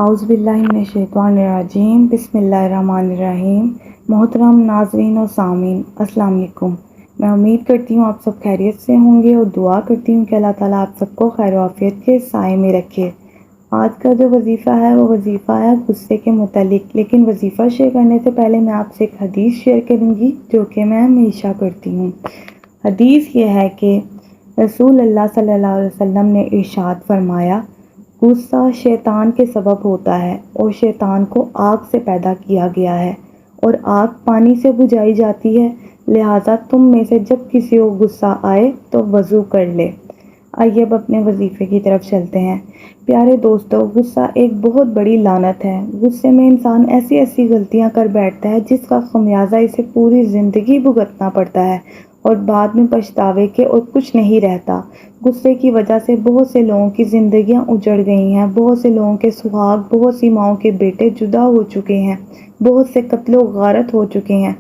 اعوذ باللہ من الشیطان الرجیم، بسم اللہ الرحمن الرحیم۔ محترم ناظرین و سامعین، السلام علیکم۔ میں امید کرتی ہوں آپ سب خیریت سے ہوں گے اور دعا کرتی ہوں کہ اللہ تعالیٰ آپ سب کو خیر و عافیت کے سائے میں رکھے۔ آج کا جو وظیفہ ہے وہ وظیفہ ہے غصے کے متعلق، لیکن وظیفہ شیئر کرنے سے پہلے میں آپ سے ایک حدیث شیئر کروں گی جو کہ میں ہمیشہ کرتی ہوں۔ حدیث یہ ہے کہ رسول اللہ صلی اللہ علیہ وسلم نے ارشاد فرمایا، غصہ شیطان کے سبب ہوتا ہے اور شیطان کو آگ سے پیدا کیا گیا ہے اور آگ پانی سے بجھائی جاتی ہے، لہٰذا تم میں سے جب کسی کو غصہ آئے تو وضو کر لے۔ آئیے اب اپنے وظیفے کی طرف چلتے ہیں۔ پیارے دوستو، غصہ ایک بہت بڑی لعنت ہے۔ غصے میں انسان ایسی غلطیاں کر بیٹھتا ہے جس کا خمیازہ اسے پوری زندگی بھگتنا پڑتا ہے اور بعد میں پچھتاوے کے اور کچھ نہیں رہتا۔ غصے کی وجہ سے بہت سے لوگوں کی زندگیاں اجڑ گئی ہیں، بہت سے لوگوں کے سہاگ، بہت سی ماؤں کے بیٹے جدا ہو چکے ہیں، بہت سے قتل و غارت ہو چکے ہیں۔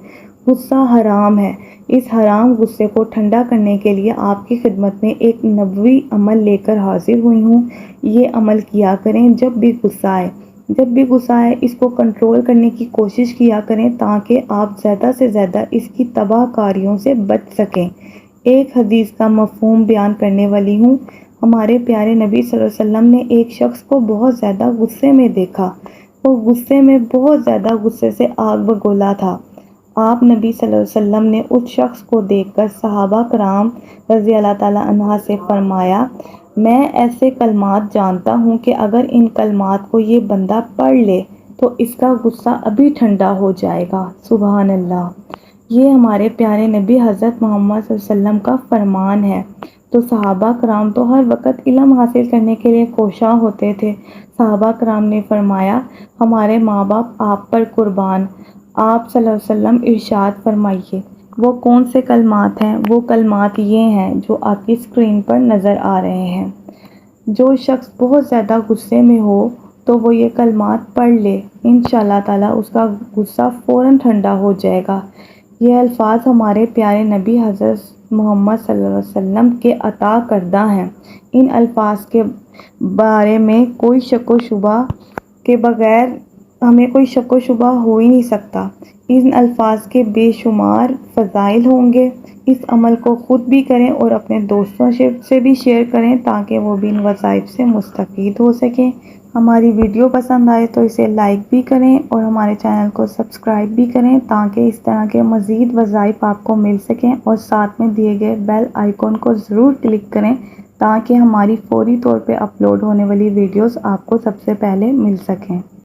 غصہ حرام ہے۔ اس حرام غصے کو ٹھنڈا کرنے کے لیے آپ کی خدمت میں ایک نبوی عمل لے کر حاضر ہوئی ہوں۔ یہ عمل کیا کریں جب بھی غصہ آئے۔ جب بھی غصہ آئے اس کو کنٹرول کرنے کی کوشش کیا کریں تاکہ آپ زیادہ سے زیادہ اس کی تباہ کاریوں سے بچ سکیں۔ ایک حدیث کا مفہوم بیان کرنے والی ہوں۔ ہمارے پیارے نبی صلی اللہ علیہ وسلم نے ایک شخص کو بہت زیادہ غصے میں دیکھا۔ وہ غصے میں بہت زیادہ غصے سے آگ بگولا تھا۔ آپ نبی صلی اللہ علیہ وسلم نے اس شخص کو دیکھ کر صحابہ کرام رضی اللہ تعالیٰ عنہ سے فرمایا، میں ایسے کلمات جانتا ہوں کہ اگر ان کلمات کو یہ بندہ پڑھ لے تو اس کا غصہ ابھی ٹھنڈا ہو جائے گا۔ سبحان اللہ۔ یہ ہمارے پیارے نبی حضرت محمد صلی اللہ علیہ وسلم کا فرمان ہے۔ تو صحابہ کرام تو ہر وقت علم حاصل کرنے کے لیے کوشاں ہوتے تھے۔ صحابہ کرام نے فرمایا، ہمارے ماں باپ آپ پر قربان۔ آپ صلی اللہ علیہ وسلم ارشاد فرمائیے، وہ کون سے کلمات ہیں؟ وہ کلمات یہ ہیں جو آپ کی اسکرین پر نظر آ رہے ہیں۔ جو شخص بہت زیادہ غصے میں ہو تو وہ یہ کلمات پڑھ لے، انشاءاللہ تعالیٰ اس کا غصہ فوراً ٹھنڈا ہو جائے گا۔ یہ الفاظ ہمارے پیارے نبی حضرت محمد صلی اللہ علیہ وسلم کے عطا کردہ ہیں۔ ان الفاظ کے بارے میں کوئی شک و شبہ کے بغیر ہمیں کوئی شک و شبہ ہو ہی نہیں سکتا۔ ان الفاظ کے بے شمار فضائل ہوں گے۔ اس عمل کو خود بھی کریں اور اپنے دوستوں سے بھی شیئر کریں تاکہ وہ بھی ان وظائف سے مستفید ہو سکیں۔ ہماری ویڈیو پسند آئے تو اسے لائک بھی کریں اور ہمارے چینل کو سبسکرائب بھی کریں تاکہ اس طرح کے مزید وظائف آپ کو مل سکیں، اور ساتھ میں دیے گئے بیل آئیکن کو ضرور کلک کریں تاکہ ہماری فوری طور پہ اپلوڈ ہونے والی ویڈیوز آپ کو سب سے پہلے مل سکیں۔